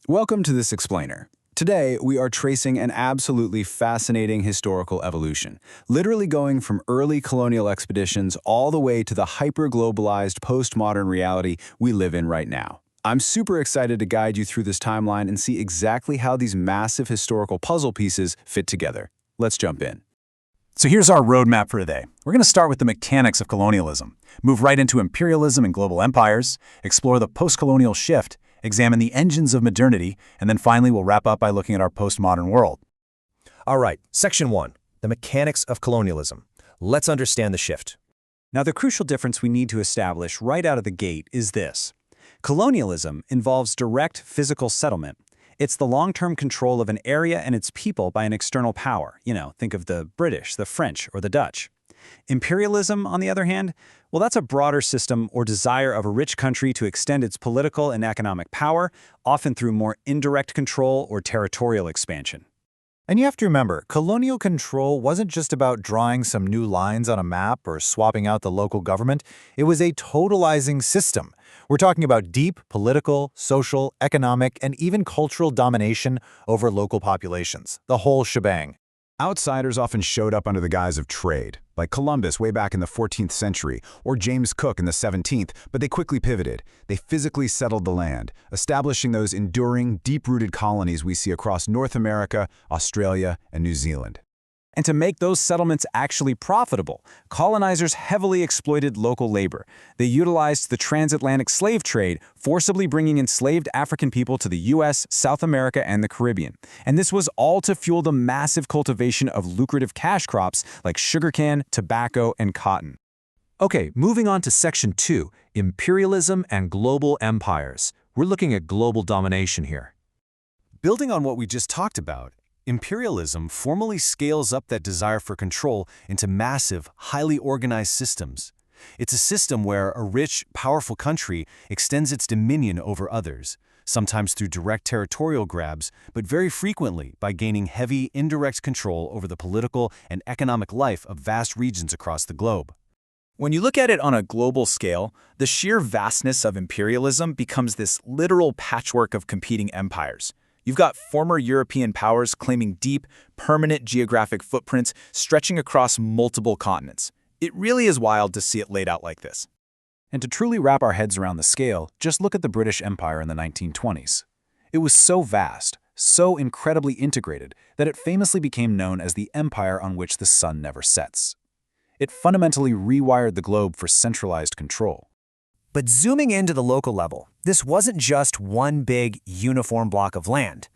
Welcome to this explainer. Today, we are tracing an absolutely fascinating historical evolution, literally going from early colonial expeditions all the way to the hyper-globalized postmodern reality we live in right now. I'm super excited to guide you through this timeline and see exactly how these massive historical puzzle pieces fit together. Let's jump in. So here's our roadmap for today. We're going to start with the mechanics of colonialism, move right into imperialism and global empires, explore the post-colonial shift, examine the engines of modernity, and then finally we'll wrap up by looking at our postmodern world. All right, Section 1, the mechanics of colonialism. Let's understand the shift. Now, the crucial difference we need to establish right out of the gate is this. Colonialism involves direct physical settlement. It's the long-term control of an area and its people by an external power. Think of the British, the French, or the Dutch. Imperialism, on the other hand, well, that's a broader system or desire of a rich country to extend its political and economic power, often through more indirect control or territorial expansion. And you have to remember, colonial control wasn't just about drawing some new lines on a map or swapping out the local government. It was a totalizing system. We're talking about deep political, social, economic, and even cultural domination over local populations, the whole shebang. Outsiders often showed up under the guise of trade, like Columbus way back in the 14th century or James Cook in the 17th, but they quickly pivoted. They physically settled the land, establishing those enduring, deep-rooted colonies we see across North America, Australia, and New Zealand. And to make those settlements actually profitable, colonizers heavily exploited local labor. They utilized the transatlantic slave trade, forcibly bringing enslaved African people to the U.S., South America, and the Caribbean. And this was all to fuel the massive cultivation of lucrative cash crops like sugarcane, tobacco, and cotton. Okay, moving on to Section 2, imperialism and global empires. We're looking at global domination here. Building on what we just talked about, imperialism formally scales up that desire for control into massive, highly organized systems. It's a system where a rich, powerful country extends its dominion over others, sometimes through direct territorial grabs, but very frequently by gaining heavy, indirect control over the political and economic life of vast regions across the globe. When you look at it on a global scale, the sheer vastness of imperialism becomes this literal patchwork of competing empires. You've got former European powers claiming deep, permanent geographic footprints stretching across multiple continents. It really is wild to see it laid out like this. And to truly wrap our heads around the scale, just look at the British Empire in the 1920s. It was so vast, so incredibly integrated, that it famously became known as the empire on which the sun never sets. It fundamentally rewired the globe for centralized control. But zooming into the local level, this wasn't just one big, uniform block of land.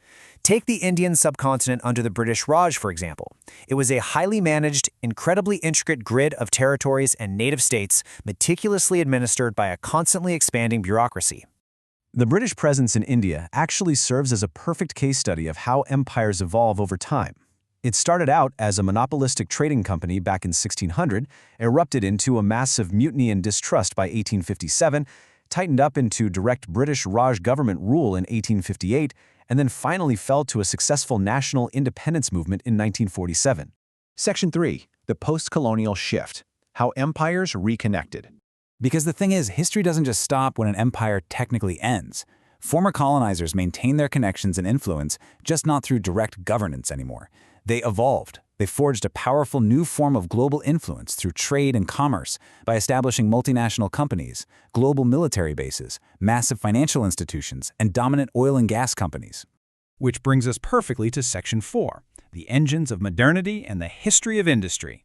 Take the Indian subcontinent under the British Raj, for example. It was a highly managed, incredibly intricate grid of territories and native states meticulously administered by a constantly expanding bureaucracy. The British presence in India actually serves as a perfect case study of how empires evolve over time. It started out as a monopolistic trading company back in 1600, erupted into a massive mutiny and distrust by 1857, tightened up into direct British Raj government rule in 1858, and then finally fell to a successful national independence movement in 1947. Section 3, the post-colonial shift, how empires reconnected. Because the thing is, history doesn't just stop when an empire technically ends. Former colonizers maintain their connections and influence, just not through direct governance anymore. They evolved. They forged a powerful new form of global influence through trade and commerce by establishing multinational companies, global military bases, massive financial institutions, and dominant oil and gas companies. Which brings us perfectly to Section 4, the engines of modernity and the history of industry.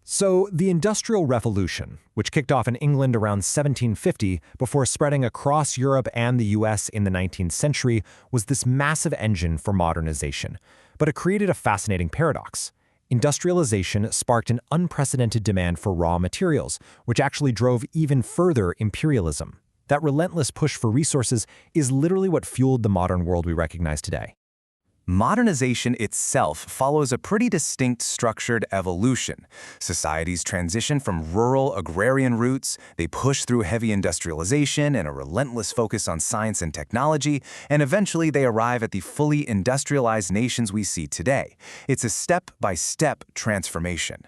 So, the Industrial Revolution, which kicked off in England around 1750 before spreading across Europe and the US in the 19th century, was this massive engine for modernization. But it created a fascinating paradox. Industrialization sparked an unprecedented demand for raw materials, which actually drove even further imperialism. That relentless push for resources is literally what fueled the modern world we recognize today. Modernization itself follows a pretty distinct structured evolution. Societies transition from rural agrarian roots, they push through heavy industrialization and a relentless focus on science and technology, and eventually they arrive at the fully industrialized nations we see today. It's a step-by-step transformation.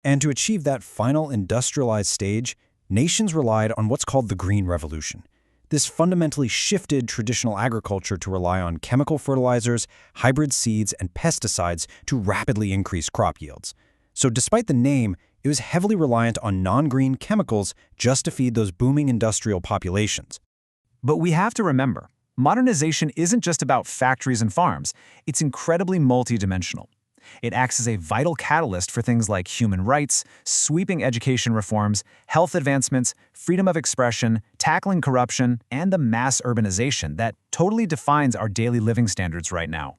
And to achieve that final industrialized stage, nations relied on what's called the Green Revolution. This fundamentally shifted traditional agriculture to rely on chemical fertilizers, hybrid seeds, and pesticides to rapidly increase crop yields. So despite the name, it was heavily reliant on non-green chemicals just to feed those booming industrial populations. But we have to remember, modernization isn't just about factories and farms. It's incredibly multidimensional. It acts as a vital catalyst for things like human rights, sweeping education reforms, health advancements, freedom of expression, tackling corruption, and the mass urbanization that totally defines our daily living standards right now.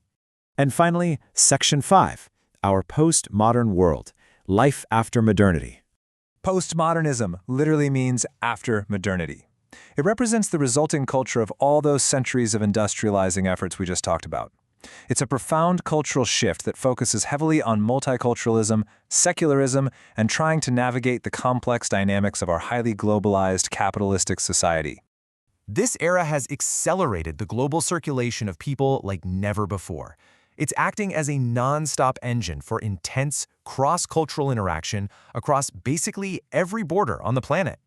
And finally, Section 5, our postmodern world, life after modernity. Postmodernism literally means after modernity. It represents the resulting culture of all those centuries of industrializing efforts we just talked about. It's a profound cultural shift that focuses heavily on multiculturalism, secularism, and trying to navigate the complex dynamics of our highly globalized capitalistic society. This era has accelerated the global circulation of people like never before. It's acting as a non-stop engine for intense, cross-cultural interaction across basically every border on the planet.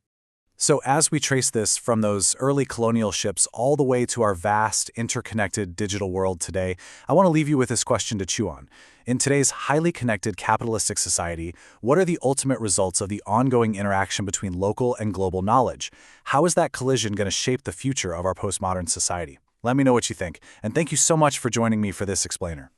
So as we trace this from those early colonial ships all the way to our vast, interconnected digital world today, I want to leave you with this question to chew on. In today's highly connected capitalistic society, what are the ultimate results of the ongoing interaction between local and global knowledge? How is that collision going to shape the future of our postmodern society? Let me know what you think, and thank you so much for joining me for this explainer.